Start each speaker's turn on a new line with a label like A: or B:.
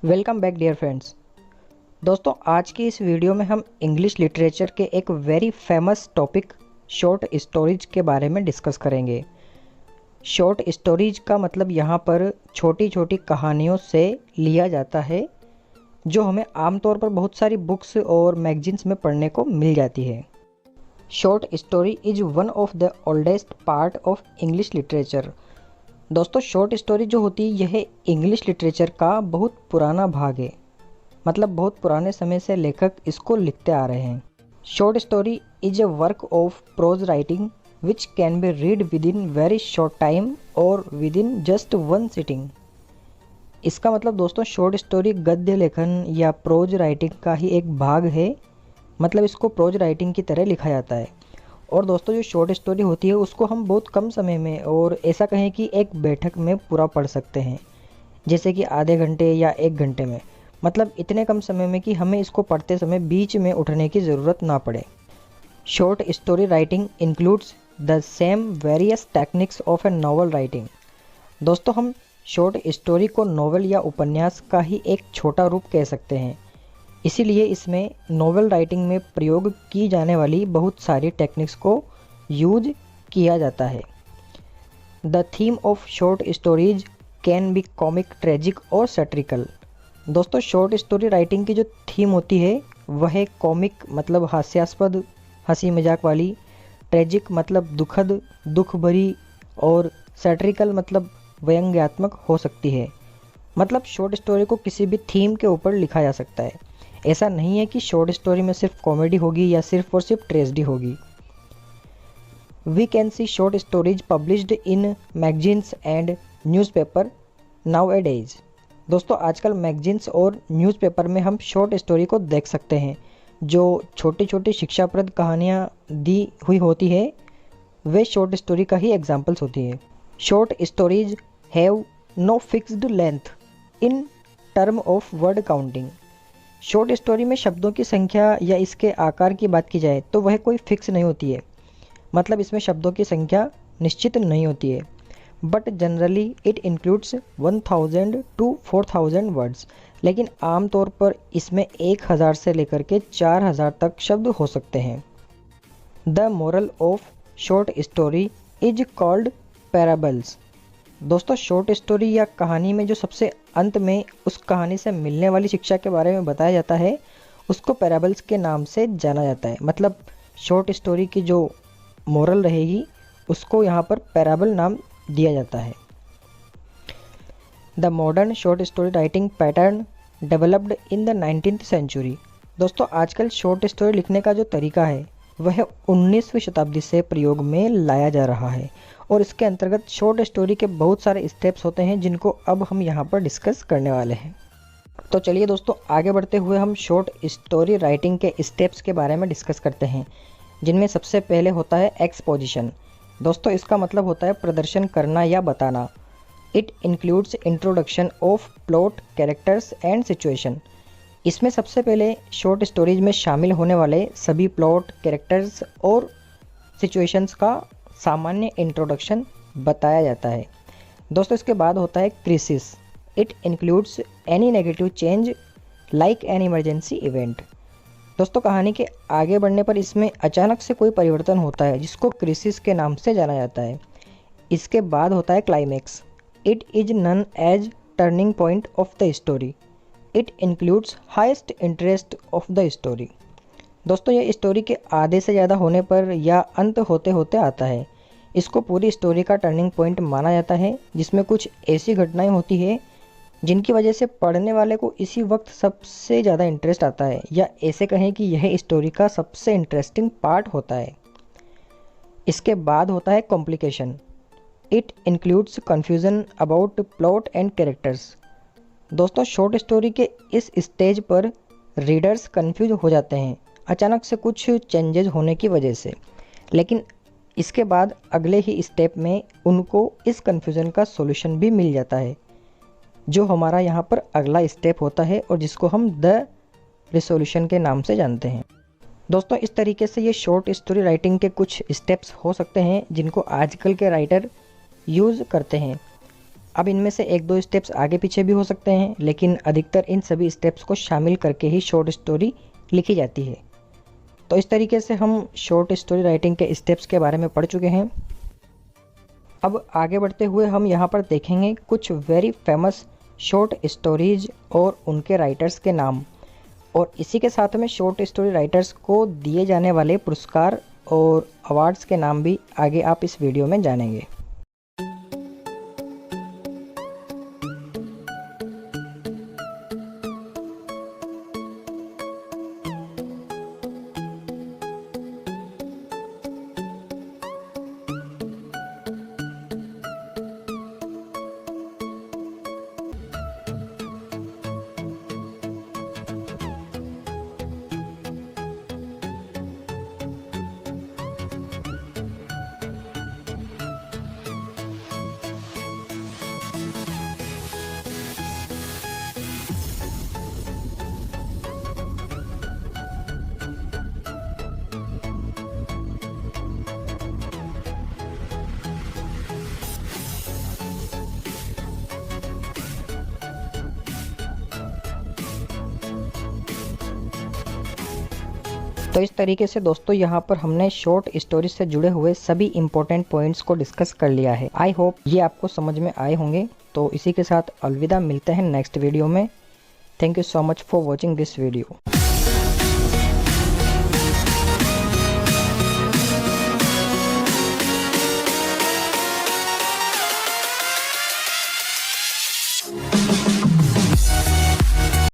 A: Welcome back dear friends. दोस्तों, आज की इस वीडियो में हम इंग्लिश लिटरेचर के एक very famous topic short stories के बारे में डिस्कस करेंगे। शॉर्ट स्टोरीज का मतलब यहाँ पर छोटी छोटी कहानियों से लिया जाता है जो हमें आमतौर पर बहुत सारी बुक्स और मैगजीन्स में पढ़ने को मिल जाती है। Short story is one of the oldest part of English literature. दोस्तों, शॉर्ट स्टोरी जो होती है यह इंग्लिश लिटरेचर का बहुत पुराना भाग है, मतलब बहुत पुराने समय से लेखक इसको लिखते आ रहे हैं। Short story is a work of prose writing which can be read within very short time और within just one sitting. इसका मतलब दोस्तों, शॉर्ट स्टोरी गद्य लेखन या प्रोज राइटिंग का ही एक भाग है, मतलब इसको प्रोज राइटिंग की तरह लिखा जाता है। और दोस्तों, जो शॉर्ट स्टोरी होती है उसको हम बहुत कम समय में और ऐसा कहें कि एक बैठक में पूरा पढ़ सकते हैं, जैसे कि आधे घंटे या एक घंटे में, मतलब इतने कम समय में कि हमें इसको पढ़ते समय बीच में उठने की ज़रूरत ना पड़े। Short story writing includes the same various techniques of A novel writing. दोस्तों, हम शॉर्ट स्टोरी को नॉवल या उपन्यास का ही एक छोटा रूप कह सकते हैं, इसीलिए इसमें नॉवल राइटिंग में प्रयोग की जाने वाली बहुत सारी टेक्निक्स को यूज किया जाता है। The theme of short stories can be comic, tragic और सैटिरिकल। दोस्तों, शॉर्ट स्टोरी राइटिंग की जो थीम होती है वह है कॉमिक मतलब हास्यास्पद, हंसी मजाक वाली, ट्रेजिक मतलब दुखद, दुख भरी, और सैटिरिकल मतलब व्यंग्यात्मक हो सकती है। मतलब शॉर्ट स्टोरी को किसी भी थीम के ऊपर लिखा जा सकता है। ऐसा नहीं है कि शॉर्ट स्टोरी में सिर्फ कॉमेडी होगी या सिर्फ और सिर्फ ट्रेजेडी होगी। We can see short stories published in magazines and newspaper nowadays. दोस्तों, आजकल मैगजीन्स और न्यूज़पेपर में हम शॉर्ट स्टोरी को देख सकते हैं। जो छोटी छोटी शिक्षाप्रद कहानियाँ दी हुई होती है वे शॉर्ट स्टोरी का ही एग्जाम्पल्स होती है। Short stories have no fixed length in term of word counting. Short story में शब्दों की संख्या या इसके आकार की बात की जाए तो वह कोई फिक्स नहीं होती है, मतलब इसमें शब्दों की संख्या निश्चित नहीं होती है। But generally it includes 1000 to 4000 words, लेकिन आमतौर पर इसमें 1000 से लेकर के 4000 तक शब्द हो सकते हैं। The moral of short story is called parables. दोस्तों, शॉर्ट स्टोरी या कहानी में जो सबसे अंत में उस कहानी से मिलने वाली शिक्षा के बारे में बताया जाता है उसको पैराबल्स के नाम से जाना जाता है। मतलब शॉर्ट स्टोरी की जो मोरल रहेगी उसको यहाँ पर पैराबल नाम दिया जाता है। The modern short story writing pattern developed in the 19th century. दोस्तों, आजकल शॉर्ट स्टोरी लिखने का जो तरीका है वह 19वीं शताब्दी से प्रयोग में लाया जा रहा है, और इसके अंतर्गत शॉर्ट स्टोरी के बहुत सारे स्टेप्स होते हैं जिनको अब हम यहाँ पर डिस्कस करने वाले हैं। तो चलिए दोस्तों, आगे बढ़ते हुए हम शॉर्ट स्टोरी राइटिंग के स्टेप्स के बारे में डिस्कस करते हैं, जिनमें सबसे पहले होता है एक्सपोजिशन। दोस्तों, इसका मतलब होता है प्रदर्शन करना या बताना। It includes introduction of plot, characters and situation. इसमें सबसे पहले शॉर्ट स्टोरीज में शामिल होने वाले सभी प्लॉट, कैरेक्टर्स और सिचुएशंस का सामान्य इंट्रोडक्शन बताया जाता है। दोस्तों, इसके बाद होता है crisis. It includes any negative change like an emergency event. दोस्तों, कहानी के आगे बढ़ने पर इसमें अचानक से कोई परिवर्तन होता है जिसको क्रिसिस के नाम से जाना जाता है। इसके बाद होता है climax. It is known as turning point of the story. It includes highest interest of the story. दोस्तों, यह स्टोरी के आधे से ज़्यादा होने पर या अंत होते होते आता है। इसको पूरी स्टोरी का टर्निंग पॉइंट माना जाता है, जिसमें कुछ ऐसी घटनाएं होती है जिनकी वजह से पढ़ने वाले को इसी वक्त सबसे ज़्यादा इंटरेस्ट आता है, या ऐसे कहें कि यह स्टोरी का सबसे इंटरेस्टिंग पार्ट होता है। इसके बाद होता है complication. It includes confusion about plot and characters. दोस्तों, शॉर्ट स्टोरी के इस स्टेज पर रीडर्स कन्फ्यूज हो जाते हैं अचानक से कुछ चेंजेस होने की वजह से, लेकिन इसके बाद अगले ही स्टेप में उनको इस कन्फ्यूज़न का सॉल्यूशन भी मिल जाता है, जो हमारा यहाँ पर अगला स्टेप होता है और जिसको हम द रिसोल्यूशन के नाम से जानते हैं। दोस्तों, इस तरीके से ये शॉर्ट स्टोरी राइटिंग के कुछ स्टेप्स हो सकते हैं जिनको आजकल के राइटर यूज़ करते हैं। अब इनमें से एक दो स्टेप्स आगे पीछे भी हो सकते हैं, लेकिन अधिकतर इन सभी स्टेप्स को शामिल करके ही शॉर्ट स्टोरी लिखी जाती है। तो इस तरीके से हम शॉर्ट स्टोरी राइटिंग के स्टेप्स के बारे में पढ़ चुके हैं। अब आगे बढ़ते हुए हम यहाँ पर देखेंगे कुछ वेरी फेमस शॉर्ट स्टोरीज और उनके राइटर्स के नाम, और इसी के साथ में शॉर्ट स्टोरी राइटर्स को दिए जाने वाले पुरस्कार और अवार्ड्स के नाम भी आगे आप इस वीडियो में जानेंगे। तो इस तरीके से दोस्तों यहाँ पर हमने शॉर्ट स्टोरी से जुड़े हुए सभी इंपॉर्टेंट पॉइंट्स को डिस्कस कर लिया है। आई होप ये आपको समझ में आए होंगे। तो इसी के साथ अलविदा, मिलते हैं नेक्स्ट वीडियो में। Thank you so much for watching this video.